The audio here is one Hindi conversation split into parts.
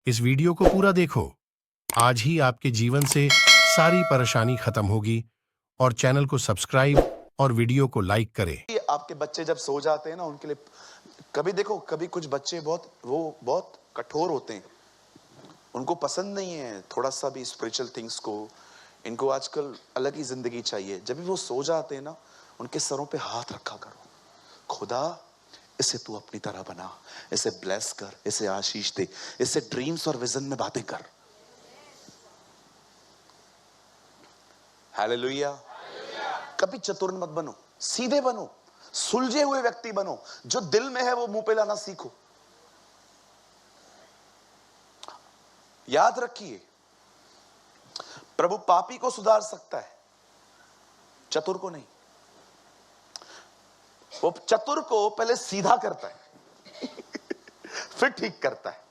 इस वीडियो को पूरा देखो। आज ही आपके जीवन से सारी परेशानी खत्म होगी और चैनल को सब्सक्राइब और वीडियो को लाइक करें। आपके बच्चे जब सो जाते हैं ना, उनके लिए कभी देखो, कभी कुछ बच्चे बहुत कठोर होते हैं, उनको पसंद नहीं है थोड़ा सा भी स्पिरिचुअल थिंग्स को। इनको आजकल अलग ही जिंदगी चाहिए। जब भी वो सो जाते हैं ना, उनके सरों पे हाथ रखा करो, खुदा इसे तू अपनी तरह बना, इसे ब्लेस कर, इसे आशीष दे, इसे ड्रीम्स और विजन में बातें कर। हालेलुया। कभी चतुर मत बनो, सीधे बनो, सुलझे हुए व्यक्ति बनो। जो दिल में है वो मुंह पे लाना सीखो। याद रखिए, प्रभु पापी को सुधार सकता है, चतुर को नहीं। वो चतुर को पहले सीधा करता है फिर ठीक करता है।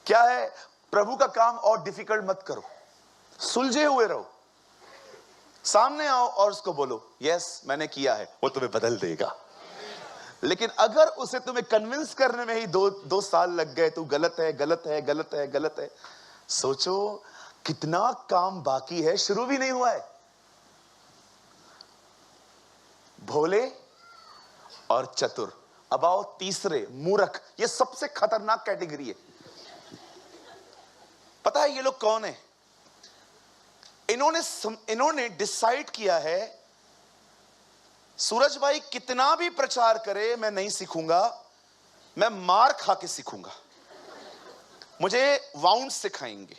क्या है, प्रभु का काम और डिफिकल्ट मत करो, सुलझे हुए रहो। सामने आओ और उसको बोलो, यस मैंने किया है, वो तुम्हें बदल देगा। लेकिन अगर उसे तुम्हें कन्विंस करने में ही दो साल लग गए, तू गलत है, गलत है, गलत है, गलत है, सोचो कितना काम बाकी है, शुरू भी नहीं हुआ है। भोले और चतुर। अब आओ तीसरे, मूर्ख। ये सबसे खतरनाक कैटेगरी है। पता है ये लोग कौन है? इन्होंने डिसाइड किया है, सूरज भाई कितना भी प्रचार करे मैं नहीं सीखूंगा, मैं मार खा के सीखूंगा। मुझे वाउंड सिखाएंगे,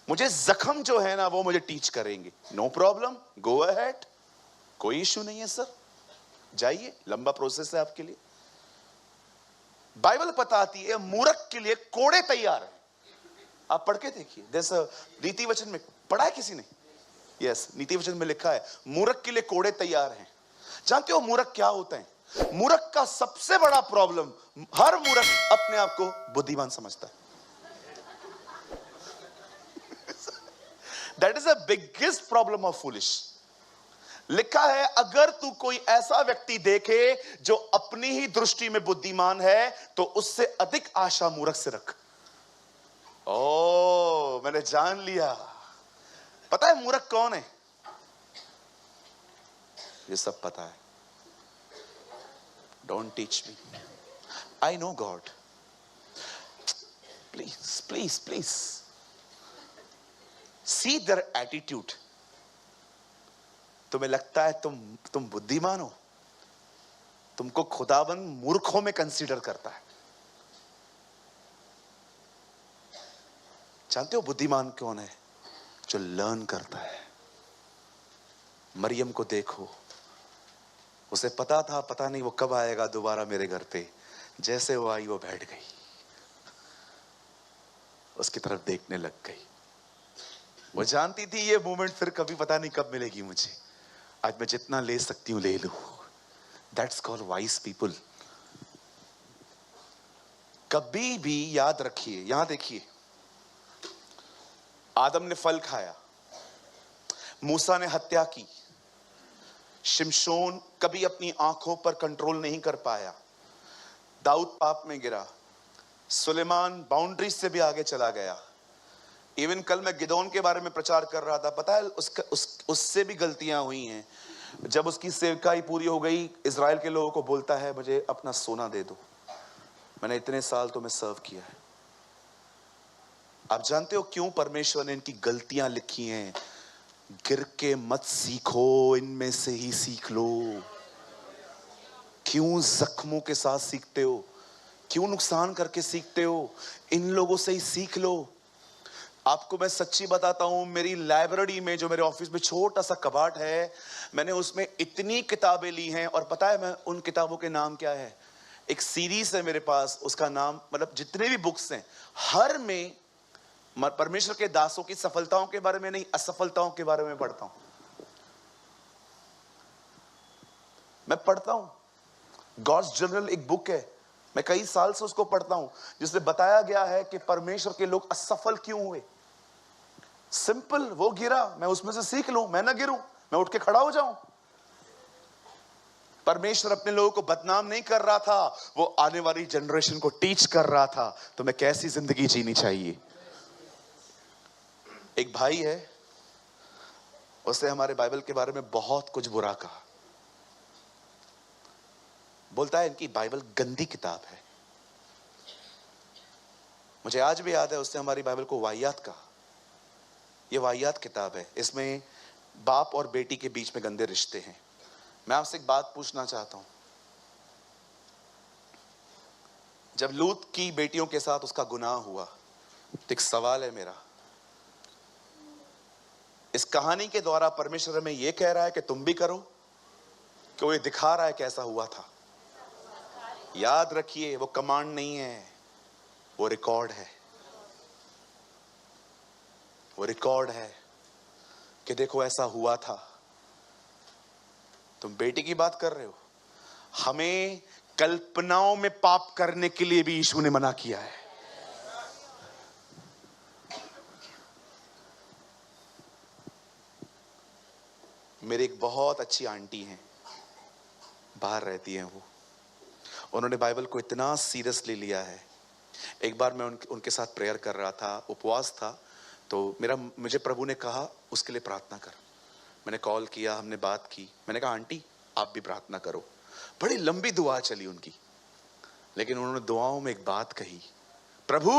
मुझे जख्म जो है ना वो मुझे टीच करेंगे। नो प्रॉब्लम, गो अहेड, कोई इश्यू नहीं है सर, जाइए, लंबा प्रोसेस है आपके लिए। बाइबल बताती है मूर्ख के लिए कोड़े तैयार है। आप पढ़ के देखिए, जैसा नीति वचन में पढ़ा है किसी ने? यस, नीति वचन में लिखा है मूर्ख के लिए कोड़े तैयार हैं। जानते हो मूर्ख क्या होता है? मूर्ख का सबसे बड़ा प्रॉब्लम, हर मूर्ख अपने आप को बुद्धिमान समझता है। That is the biggest problem of foolish. लिखा है अगर तू कोई ऐसा व्यक्ति देखे जो अपनी ही दृष्टि में बुद्धिमान है, तो उससे अधिक आशा मूर्ख से रख। ओ, मैंने जान लिया। पता है मूर्ख कौन है? ये सब पता है। Don't teach me, I know God. Please please please see their attitude. तुम्हें लगता है तुम बुद्धिमान हो, तुमको खुदाबंद मूर्खों में कंसीडर करता है। जानते हो बुद्धिमान कौन है? जो लर्न करता है। मरियम को देखो, उसे पता था पता नहीं वो कब आएगा दोबारा मेरे घर पे। जैसे वो आई वो बैठ गई, उसकी तरफ देखने लग गई। वो जानती थी ये मोमेंट फिर कभी पता नहीं कब मिलेगी मुझे। आज मैं जितना ले सकती हूं ले लूं। That's called wise people. कभी भी याद रखिए, यहां देखिए, आदम ने फल खाया, मूसा ने हत्या की, शिमशोन कभी अपनी आंखों पर कंट्रोल नहीं कर पाया, दाऊद पाप में गिरा, सुलेमान बाउंड्री से भी आगे चला गया। इवन कल मैं गिदोन के बारे में प्रचार कर रहा था, पता है उससे भी गलतियां हुई हैं। जब उसकी सेवकाई पूरी हो गई, इजराइल के लोगों को बोलता है मुझे अपना सोना दे दो, मैंने इतने साल तुम्हें सर्व किया है। आप जानते हो क्यों परमेश्वर ने इनकी गलतियां लिखी हैं? गिर के मत सीखो, इनमें से ही सीख लो। क्यों जख्मों के साथ सीखते हो? क्यों नुकसान करके सीखते हो? इन लोगों से ही सीख लो। आपको मैं सच्ची बताता हूं, मेरी लाइब्रेरी में जो मेरे ऑफिस में छोटा सा कबाड़ है, मैंने उसमें इतनी किताबें ली हैं। और पता है मैं उन किताबों के नाम क्या है? एक सीरीज है मेरे पास, उसका नाम, मतलब जितने भी बुक्स हैं हर में परमेश्वर के दासों की सफलताओं के बारे में नहीं, असफलताओं के बारे में पढ़ता हूं। मैं पढ़ता हूं गॉड्स जर्नल, एक बुक है, मैं कई साल से उसको पढ़ता हूं, जिसमें बताया गया है कि परमेश्वर के लोग असफल क्यों हुए। सिंपल, वो गिरा, मैं उसमें से सीख लूं, मैं ना गिरूं, मैं उठ के खड़ा हो जाऊं। परमेश्वर अपने लोगों को बदनाम नहीं कर रहा था, वो आने वाली जनरेशन को टीच कर रहा था तुम्हें कैसी जिंदगी जीनी चाहिए। एक भाई है, उसने हमारे बाइबल के बारे में बहुत कुछ बुरा कहा। बोलता है इनकी बाइबल गंदी किताब है। मुझे आज भी याद है उसने हमारी बाइबल को वाहियात कहा। यह वाहियात किताब है, इसमें बाप और बेटी के बीच में गंदे रिश्ते हैं। मैं आपसे एक बात पूछना चाहता हूं, जब लूत की बेटियों के साथ उसका गुनाह हुआ, तो एक सवाल है मेरा, इस कहानी के द्वारा परमेश्वर हमें यह कह रहा है कि तुम भी करो, कि वो ये दिखा रहा है कैसा हुआ था? याद रखिए, वो कमांड नहीं है, वो रिकॉर्ड है। वो रिकॉर्ड है कि देखो ऐसा हुआ था। तुम बेटी की बात कर रहे हो, हमें कल्पनाओं में पाप करने के लिए भी यीशु ने मना किया है। मेरी एक बहुत अच्छी आंटी हैं, बाहर रहती हैं वो, उन्होंने बाइबल को इतना सीरियसली लिया है। एक बार मैं उनके साथ प्रेयर कर रहा था, उपवास था, तो मुझे प्रभु ने कहा उसके लिए प्रार्थना कर। मैंने कॉल किया, हमने बात की, मैंने कहा आंटी आप भी प्रार्थना करो। बड़ी लंबी दुआ चली उनकी, लेकिन उन्होंने दुआओं में एक बात कही, प्रभु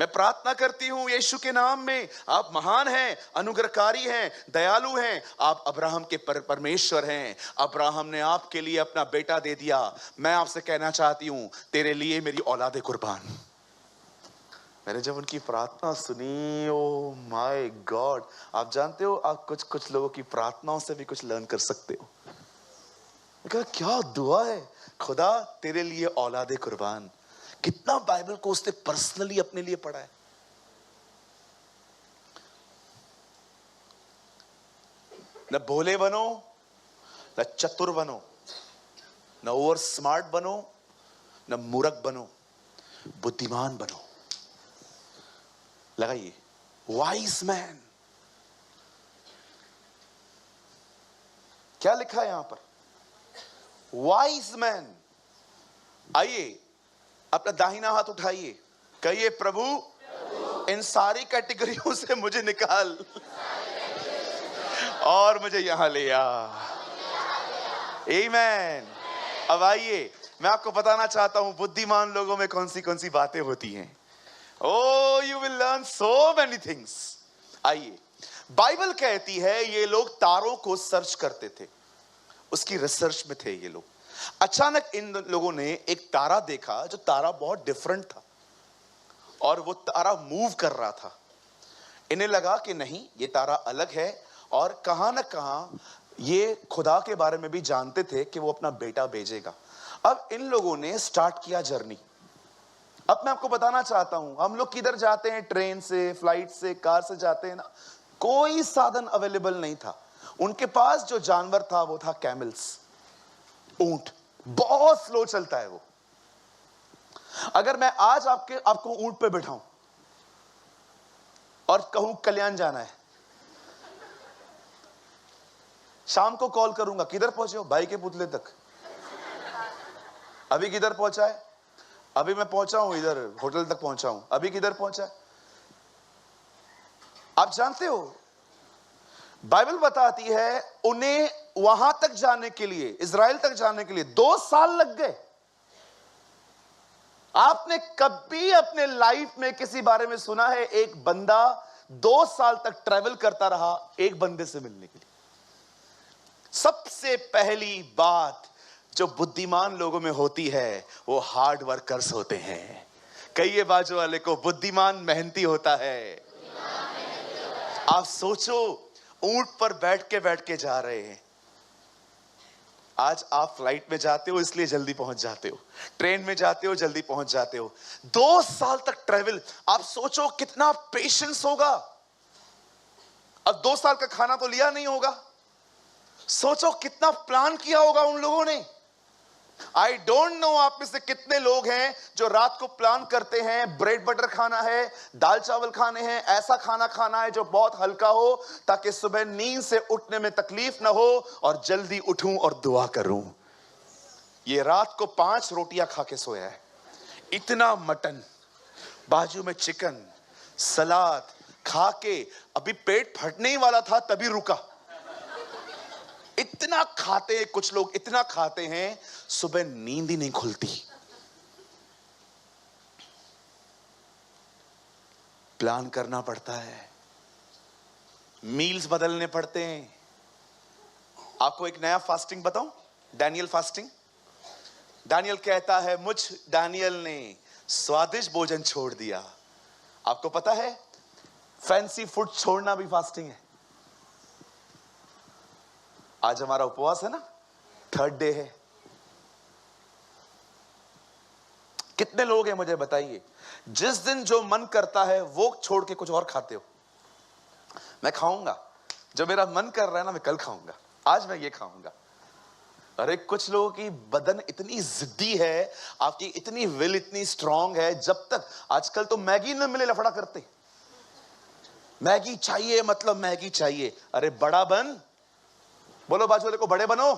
मैं प्रार्थना करती हूं यीशु के नाम में, आप महान हैं, अनुग्रहकारी हैं, दयालु हैं, आप अब्राहम के परमेश्वर हैं। अब्राहम ने आपके लिए अपना बेटा दे दिया। मैं आपसे कहना चाहती हूं तेरे लिए मेरी औलाद कुर्बान। मैंने जब उनकी प्रार्थना सुनी, ओ माय गॉड, आप जानते हो आप कुछ लोगों की प्रार्थनाओं से भी कुछ लर्न कर सकते हो। कहा क्या दुआ है, खुदा तेरे लिए औलाद कुर्बान। कितना बाइबल को उसने पर्सनली अपने लिए पढ़ा है। न भोले बनो, न चतुर बनो, न ओवर स्मार्ट बनो, न मूर्ख बनो, बुद्धिमान बनो। लगाइए, वाइज मैन। क्या लिखा है यहां पर? Wise man. आइए अपना दाहिना हाथ उठाइए, कहिए प्रभु इन सारी कैटेगरियों से मुझे निकाल और मुझे यहां ले आ। आमीन। अब आइए मैं आपको बताना चाहता हूं बुद्धिमान लोगों में कौन सी बातें होती हैं। Oh, you will learn so many things. आइए, बाइबल कहती है ये लोग तारों को सर्च करते थे, उसकी रिसर्च में थे ये लोग। अचानक इन लोगों ने एक तारा देखा जो तारा बहुत डिफरेंट था और वो तारा मूव कर रहा था। इन्हें लगा कि नहीं ये तारा अलग है, और कहां ना कहां ये खुदा के बारे में भी जानते थे कि वो अपना बेटा भेजेगा। अब इन लोगों ने स्टार्ट किया जर्नी। अब मैं आपको बताना चाहता हूं, हम लोग किधर जाते हैं, ट्रेन से, फ्लाइट से, कार से जाते हैं ना, कोई साधन अवेलेबल नहीं था। उनके पास जो जानवर था वो था कैमल्स, ऊंट। बहुत स्लो चलता है वो। अगर मैं आज आपको ऊंट पे बैठाऊं और कहूं कल्याण जाना है, शाम को कॉल करूंगा, किधर पहुंचे हो? भाई के पुतले तक। अभी किधर पहुंचा है? अभी मैं पहुंचा हूं, इधर होटल तक पहुंचा हूं। अभी किधर पहुंचा है? आप जानते हो बाइबल बताती है उन्हें वहां तक जाने के लिए, इजराइल तक जाने के लिए 2 साल लग गए। आपने कभी अपने लाइफ में किसी बारे में सुना है एक बंदा 2 साल तक ट्रैवल करता रहा एक बंदे से मिलने के लिए? सबसे पहली बात जो बुद्धिमान लोगों में होती है वो हार्ड वर्कर्स होते हैं। कहिए बाजू वाले को, बुद्धिमान मेहनती होता है। आप सोचो, ऊंट पर बैठ के जा रहे हैं। आज आप फ्लाइट में जाते हो इसलिए जल्दी पहुंच जाते हो, ट्रेन में जाते हो जल्दी पहुंच जाते हो। 2 साल तक ट्रैवल, आप सोचो कितना पेशेंस होगा। अब 2 साल का खाना तो लिया नहीं होगा, सोचो कितना प्लान किया होगा उन लोगों ने। आई डोंट नो आप में से कितने लोग हैं जो रात को प्लान करते हैं, ब्रेड बटर खाना है, दाल चावल खाने हैं, ऐसा खाना खाना है जो बहुत हल्का हो ताकि सुबह नींद से उठने में तकलीफ ना हो और जल्दी उठूं और दुआ करूं। ये रात को 5 रोटियां खा के सोया है। इतना मटन, बाजू में चिकन, सलाद खा के अभी पेट फटने ही वाला था तभी रुका। इतना खाते हैं कुछ लोग, इतना खाते हैं सुबह नींद ही नहीं खुलती। प्लान करना पड़ता है, मील्स बदलने पड़ते हैं। आपको एक नया फास्टिंग बताऊं, डैनियल फास्टिंग। डैनियल कहता है मुझ डैनियल ने स्वादिष्ट भोजन छोड़ दिया। आपको पता है फैंसी फूड छोड़ना भी फास्टिंग है। आज हमारा उपवास है ना, 3rd डे है। कितने लोग हैं मुझे बताइए, जिस दिन जो मन करता है वो छोड़ के कुछ और खाते हो? मैं खाऊंगा, जो मेरा मन कर रहा है ना मैं कल खाऊंगा, आज मैं ये खाऊंगा। अरे कुछ लोगों की बदन इतनी जिद्दी है, आपकी इतनी विल इतनी स्ट्रांग है, जब तक आजकल तो मैगी न मिले लफड़ा करते। मैगी चाहिए मतलब मैगी चाहिए। अरे बड़ा बन, बोलो बाजू वाले को बड़े बनो।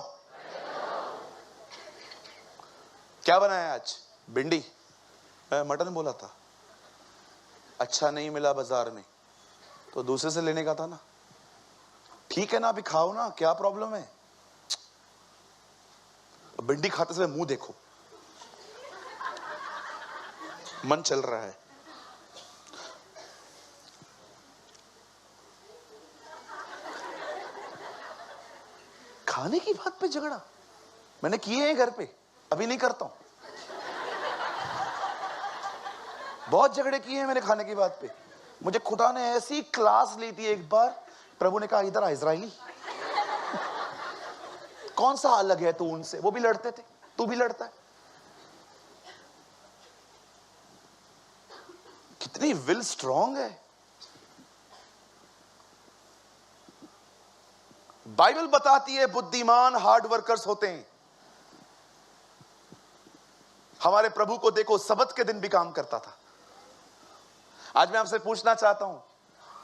क्या बनाया आज? भिंडी। मटन बोला था, अच्छा नहीं मिला बाजार में तो दूसरे से लेने का था ना। ठीक है ना, अभी खाओ ना, क्या प्रॉब्लम है? भिंडी खाते समय मुंह देखो, मन चल रहा है। खाने की बात पे झगड़ा मैंने किए हैं घर पे, अभी नहीं करता हूं। बहुत झगड़े किए हैं मैंने खाने की बात पे। मुझे खुदा ने ऐसी क्लास ली थी एक बार, प्रभु ने कहा इधर आ इजराइली, कौन सा अलग है तू उनसे? वो भी लड़ते थे, तू भी लड़ता है। कितनी विल स्ट्रांग है। बाइबल बताती है बुद्धिमान हार्ड वर्कर्स होते हैं। हमारे प्रभु को देखो, सबत के दिन भी काम करता था। आज मैं आपसे पूछना चाहता हूं,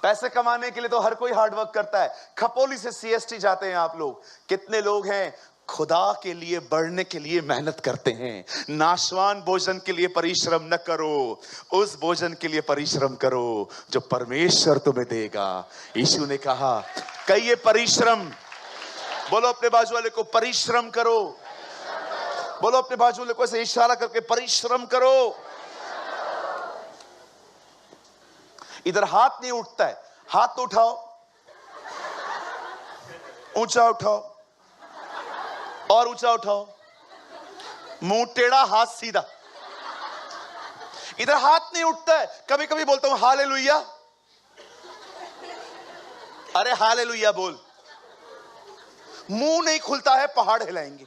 पैसे कमाने के लिए तो हर कोई हार्ड वर्क करता है। खपोली से सीएसटी जाते हैं आप लोग, कितने लोग हैं खुदा के लिए बढ़ने के लिए मेहनत करते हैं। नाशवान भोजन के लिए परिश्रम न करो, उस भोजन के लिए परिश्रम करो जो परमेश्वर तुम्हें देगा। यीशु ने कहा कई ये परिश्रम, बोलो अपने बाजू वाले को परिश्रम करो। बोलो अपने बाजू वाले को ऐसे इशारा करके परिश्रम करो। इधर हाथ नहीं उठता है, हाथ तो उठाओ, ऊंचा उठाओ और ऊंचा उठाओ, मुंह टेढ़ा हाथ सीधा। इधर हाथ नहीं उठता है, कभी कभी बोलता हूं हालेलुया, अरे हालेलुया बोल। मुंह नहीं खुलता है, पहाड़ हिलाएंगे।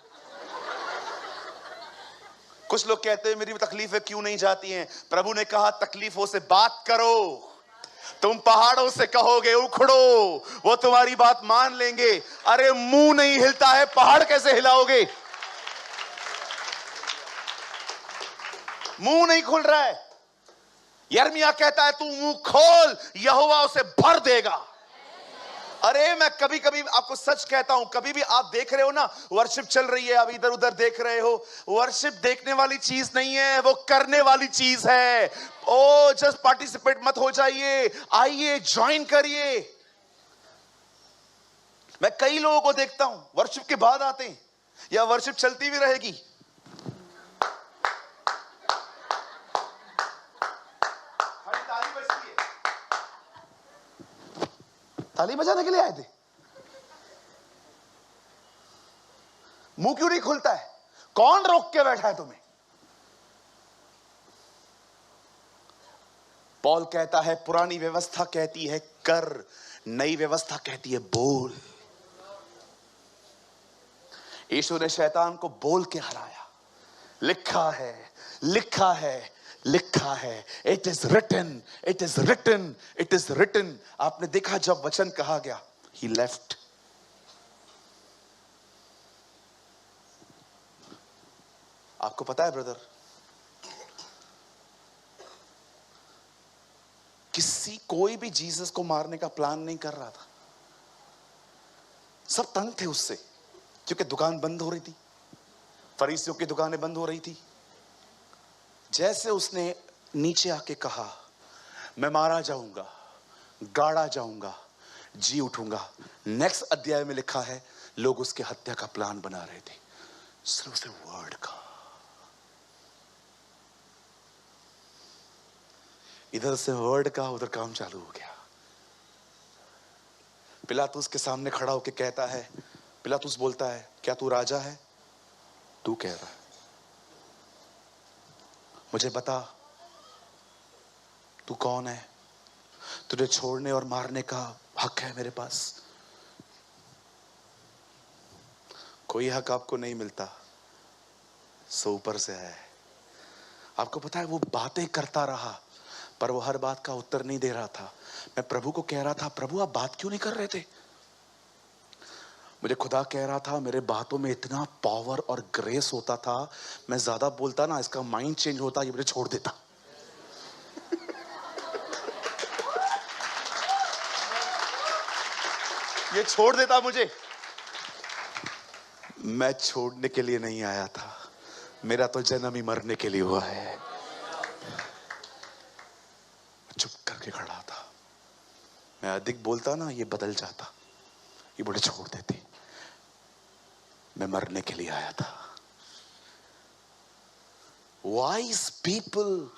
कुछ लोग कहते हैं मेरी तकलीफें क्यों नहीं जाती हैं? प्रभु ने कहा तकलीफों से बात करो, तुम पहाड़ों से कहोगे उखड़ो, वो तुम्हारी बात मान लेंगे। अरे मुंह नहीं हिलता है, पहाड़ कैसे हिलाओगे? मुंह नहीं खुल रहा है। यिर्मयाह कहता है तू मुंह खोल, यहोवा उसे भर देगा। अरे मैं कभी कभी आपको सच कहता हूं, कभी भी आप देख रहे हो ना वर्शिप चल रही है, आप इधर उधर देख रहे हो, वर्शिप देखने वाली चीज नहीं है, वो करने वाली चीज है। ओ जस्ट पार्टिसिपेट मत हो जाइए, आइए ज्वाइन करिए। मैं कई लोगों को देखता हूं वर्शिप के बाद आते हैं, या वर्शिप चलती भी रहेगी, ताली बजती है। ताली बजाने के लिए आए थे, मुंह क्यों नहीं खुलता है? कौन रोक के बैठा है तुम्हें? पौल कहता है पुरानी व्यवस्था कहती है कर, नई व्यवस्था कहती है बोल। यीशु ने शैतान को बोल के हराया। लिखा है, लिखा है, लिखा है, it is written, it is written, it is written. आपने देखा जब वचन कहा गया, ही लेफ्ट। आपको पता है ब्रदर, कोई भी जीसस को मारने का प्लान नहीं कर रहा था। सब तंग थे उससे, क्योंकि दुकान बंद हो रही थी, फरीसियों की दुकानें बंद हो रही थी। जैसे उसने नीचे आके कहा, मैं मारा जाऊंगा, गाड़ा जाऊंगा, जी उठूंगा, नेक्स्ट अध्याय में लिखा है लोग उसके हत्या का प्लान बना रहे थे। सिर्फ उसे वर्ड का, इधर से वर्ड का, उधर काम चालू हो गया। पिलातुस के सामने खड़ा होकर कहता है, पिलातुस बोलता है, क्या तू राजा है? तू कह रहा है, मुझे बता तू कौन है? तुझे छोड़ने और मारने का हक है मेरे पास। कोई हक आपको नहीं मिलता, सो ऊपर से है। आपको पता है वो बातें करता रहा, पर वो हर बात का उत्तर नहीं दे रहा था। मैं प्रभु को कह रहा था, प्रभु आप बात क्यों नहीं कर रहे थे? मुझे खुदा कह रहा था, मेरे बातों में इतना पावर और ग्रेस होता था, मैं ज्यादा बोलता ना, इसका माइंड चेंज होता, ये मुझे छोड़ देता। ये छोड़ देता मुझे। मैं छोड़ने के लिए नहीं आया था, मेरा तो जन्म ही मरने के लिए हुआ है। चुप करके खड़ा था। मैं अधिक बोलता ना, ये बदल जाता, ये मुझे छोड़ देती। मैं मरने के लिए आया था। वाइज पीपल,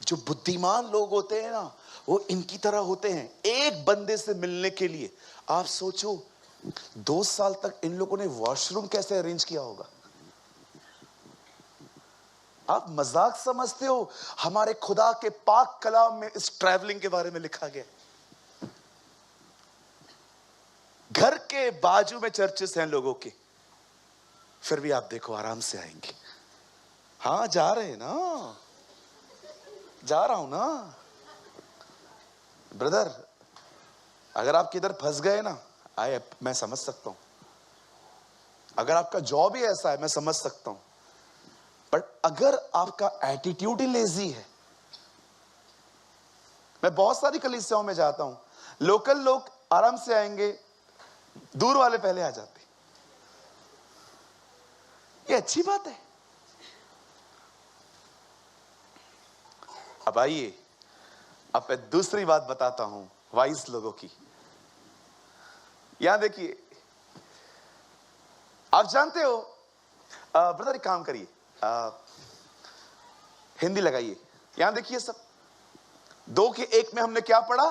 जो बुद्धिमान लोग होते हैं ना, वो इनकी तरह होते हैं। एक बंदे से मिलने के लिए आप सोचो 2 साल तक इन लोगों ने वॉशरूम कैसे अरेंज किया होगा। आप मजाक समझते हो? हमारे खुदा के पाक कलाम में इस ट्रैवलिंग के बारे में लिखा गया। घर के बाजू में चर्चेस हैं लोगों के, फिर भी आप देखो आराम से आएंगे। हाँ जा रहे हैं ना, जा रहा हूं ना ब्रदर। अगर आप किधर फंस गए ना, मैं समझ सकता हूं। अगर आपका जॉब ही ऐसा है, मैं समझ सकता हूं। बट अगर आपका एटीट्यूड ही लेजी है, मैं बहुत सारी कलीसियाओं में जाता हूं, लोकल लोग आराम से आएंगे, दूर वाले पहले आ जाते। ये अच्छी बात है। अब आइए, अब मैं दूसरी बात बताता हूं वाइस लोगों की। यहां देखिए, आप जानते हो ब्रदर, एक काम करिए, हिंदी लगाइए। यहां देखिए सब, 2 के 1 में हमने क्या पढ़ा?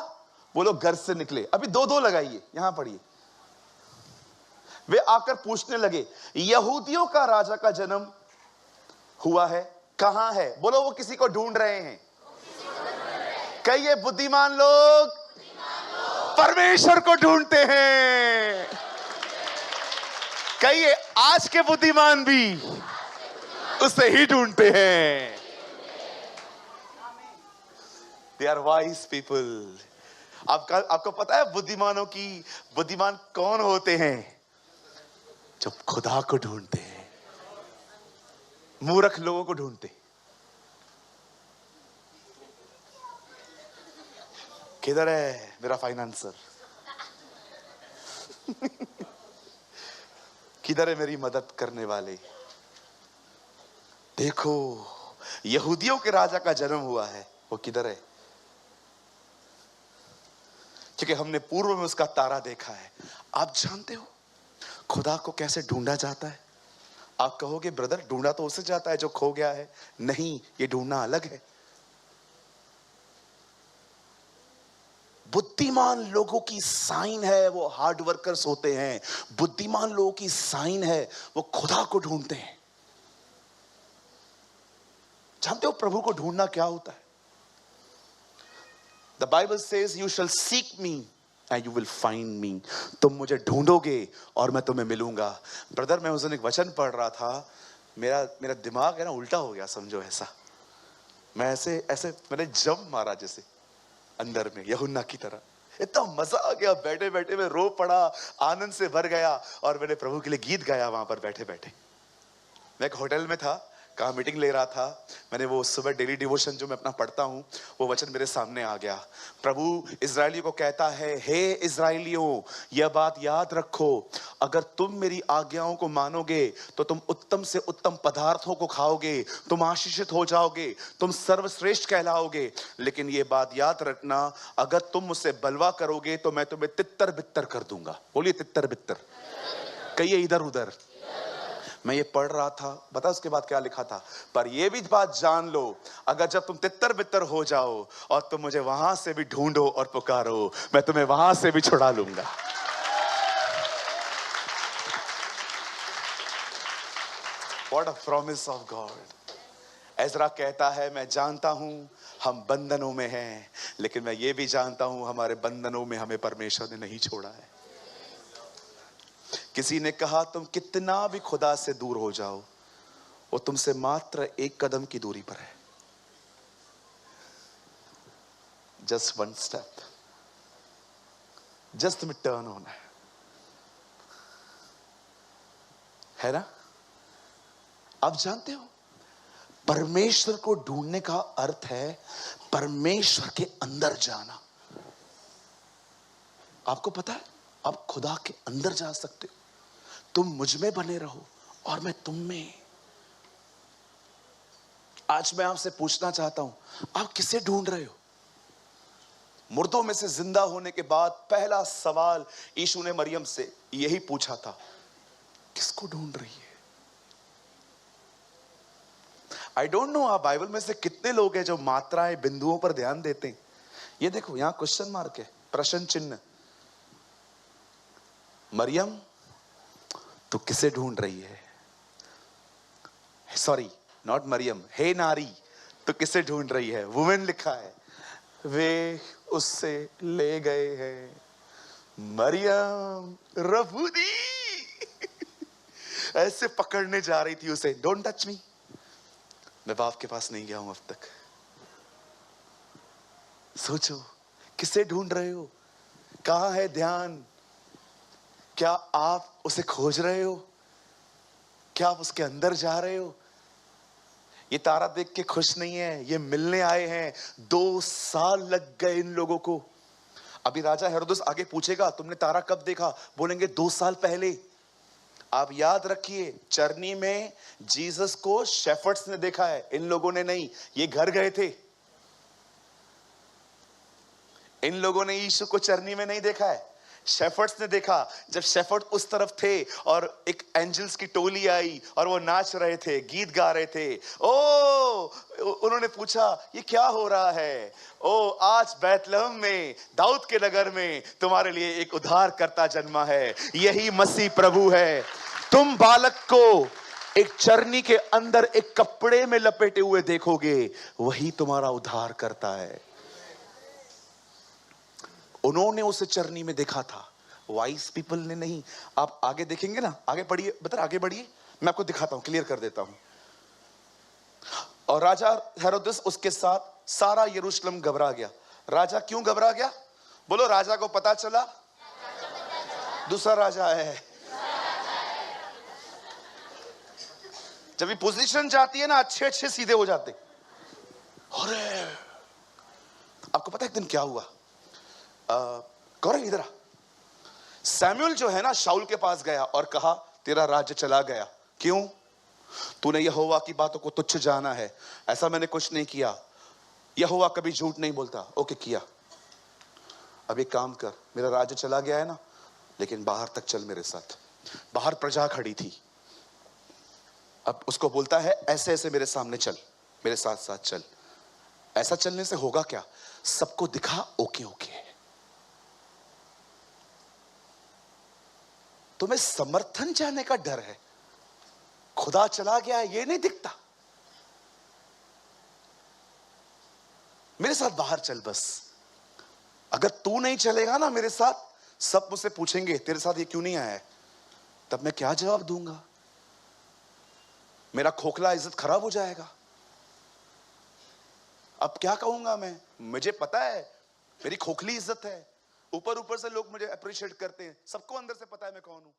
वो लोग घर से निकले। अभी 2-2 लगाइए, यहां पढ़िए। वे आकर पूछने लगे, यहूदियों का राजा का जन्म हुआ है, कहां है? बोलो, वो किसी को ढूंढ रहे हैं। कई ये बुद्धिमान लोग परमेश्वर को ढूंढते हैं। कई ये आज के बुद्धिमान भी उसे ही ढूंढते हैं। They are wise people. आपको पता है बुद्धिमान कौन होते हैं? जो खुदा को ढूंढते हैं, मूर्ख लोगों को ढूंढते। किधर है मेरा फाइनेंसर? किधर है मेरी मदद करने वाले? देखो, यहूदियों के राजा का जन्म हुआ है, वो किधर है? क्योंकि हमने पूर्व में उसका तारा देखा है। आप जानते हो खुदा को कैसे ढूंढा जाता है? आप कहोगे ब्रदर, ढूंढा तो उसे जाता है जो खो गया है। नहीं, ये ढूंढना अलग है। बुद्धिमान लोगों की साइन है वो हार्ड वर्कर्स होते हैं। बुद्धिमान लोगों की साइन है वो खुदा को ढूंढते हैं। जानते हो प्रभु को ढूंढना क्या होता है? The Bible says, you shall seek me and you will find me. तुम मुझे ढूंढोगे और मैं तुम्हें मिलूंगा। ब्रदर, मैं उस दिन एक वचन पढ़ रहा था, मेरा दिमाग है ना उल्टा हो गया, समझो ऐसा। मैं ऐसे मैंने जंप मारा जैसे अंदर में, यूहन्ना की तरह। इतना मजा आ गया, बैठे बैठे मैं रो पड़ा, आनंद से भर गया। और मैंने प्रभु के लिए गीत गाया वहां पर बैठे बैठे। मैं एक होटल में था, कहाँ मीटिंग ले रहा था, मैंने वो सुबह डेली डिवोशन जो मैं अपना पढ़ता हूँ, वो वचन मेरे सामने आ गया। प्रभु इजरायलियों को कहता है, हे इजरायलियों, यह बात याद रखो, अगर तुम मेरी आज्ञाओं को मानोगे तो तुम उत्तम से उत्तम पदार्थों को खाओगे, तुम आशीषित हो जाओगे, तुम सर्वश्रेष्ठ कहलाओगे। लेकिन ये बात याद रखना, अगर तुम मुझसे बलवा करोगे तो मैं तुम्हें तितर बितर कर दूंगा। बोलिए तितर बितर, कहिए इधर उधर। मैं ये पढ़ रहा था, बता उसके बाद क्या लिखा था, पर ये भी बात जान लो, अगर जब तुम तितर बितर हो जाओ और तुम मुझे वहां से भी ढूंढो और पुकारो, मैं तुम्हें वहां से भी छुड़ा लूंगा। What a promise of God। Ezra कहता है, मैं जानता हूं हम बंधनों में हैं, लेकिन मैं ये भी जानता हूं हमारे बंधनों में हमें परमेश्वर ने नहीं छोड़ा है। किसी ने कहा तुम कितना भी खुदा से दूर हो जाओ, वो तुमसे मात्र एक कदम की दूरी पर है। जस्ट वन स्टेप, जस्ट तुम्हें टर्न होना है ना। आप जानते हो, परमेश्वर को ढूंढने का अर्थ है परमेश्वर के अंदर जाना। आपको पता है, आप खुदा के अंदर जा सकते हो। तुम मुझ में बने रहो और मैं तुम में। आज मैं आपसे पूछना चाहता हूं, आप किसे ढूंढ रहे हो? मुर्दों में से जिंदा होने के बाद पहला सवाल यीशु ने मरियम से यही पूछा था, किसको ढूंढ रही है? आई डोंट नो आप बाइबल में से कितने लोग हैं जो मात्राएं बिंदुओं पर ध्यान देते हैं। ये देखो, यहां क्वेश्चन मार्क है, प्रश्न चिन्ह। मरियम, तू किसे ढूंढ रही है? सॉरी, नॉट मरियम, हे नारी, तू किसे ढूंढ रही है? वुमेन लिखा है, वे उससे ले गए हैं मरियम रफूदी। ऐसे पकड़ने जा रही थी उसे, डोंट टच मी। मैं बाप के पास नहीं गया हूं अब तक। सोचो, किसे ढूंढ रहे हो? कहां है ध्यान? क्या आप उसे खोज रहे हो? क्या आप उसके अंदर जा रहे हो? ये तारा देख के खुश नहीं है, ये मिलने आए हैं। 2 साल लग गए इन लोगों को। अभी राजा हेरोदेस आगे पूछेगा, तुमने तारा कब देखा? बोलेंगे 2 साल पहले। आप याद रखिए, चरनी में जीसस को शेफर्ड्स ने देखा है, इन लोगों ने नहीं। ये घर गए थे, इन लोगों ने यीशु को चरनी में नहीं देखा है, शेफर्ड्स ने देखा। जब शेफर्ड उस तरफ थे और एक एंजल्स की टोली आई और वो नाच रहे थे, गीत गा रहे थे। उन्होंने पूछा, ये क्या हो रहा है? आज बैतलहम में, दाऊद के नगर में तुम्हारे लिए एक उद्धारकर्ता जन्मा है, यही मसीह प्रभु है। तुम बालक को एक चरनी के अंदर एक कपड़े में लपेटे हुए देखोगे, वही तुम्हारा उद्धारकर्ता है। उन्होंने उसे चरनी में देखा था, वाइस पीपल ने नहीं। आप आगे देखेंगे ना, आगे बढ़िए, बता आगे बढ़िए, मैं आपको दिखाता हूं, क्लियर कर देता हूं। और राजा हेरोदेस उसके साथ सारा यरूशलेम घबरा गया। राजा क्यों घबरा गया? बोलो, राजा को पता चला दूसरा राजा है। जब ये पोजीशन जाती है ना, अच्छे अच्छे सीधे हो जाते। अरे आपको पता है एक दिन क्या हुआ? गौरव इधर आ। सैमुअल जो है ना, शाऊल के पास गया और कहा, तेरा राज्य चला गया। क्यों? तूने यहोवा की बातों को तुच्छ जाना है। ऐसा मैंने कुछ नहीं किया, यहोवा कभी झूठ नहीं बोलता। ओके, किया। अब एक काम कर, मेरा राज्य चला गया है ना, लेकिन बाहर तक चल मेरे साथ। बाहर प्रजा खड़ी थी। अब उसको बोलता है, ऐसे ऐसे मेरे सामने चल, मेरे साथ साथ चल। ऐसा चलने से होगा क्या? सबको दिखा ओके ओके। तुम्हें समर्थन जाने का डर है, खुदा चला गया है ये नहीं दिखता। मेरे साथ बाहर चल बस। अगर तू नहीं चलेगा ना मेरे साथ, सब मुझसे पूछेंगे तेरे साथ ये क्यों नहीं आया है। तब मैं क्या जवाब दूंगा? मेरा खोखला इज्जत खराब हो जाएगा। अब क्या कहूंगा मैं? मुझे पता है मेरी खोखली इज्जत है। ऊपर ऊपर से लोग मुझे अप्रिशिएट करते हैं, सबको अंदर से पता है मैं कौन हूं।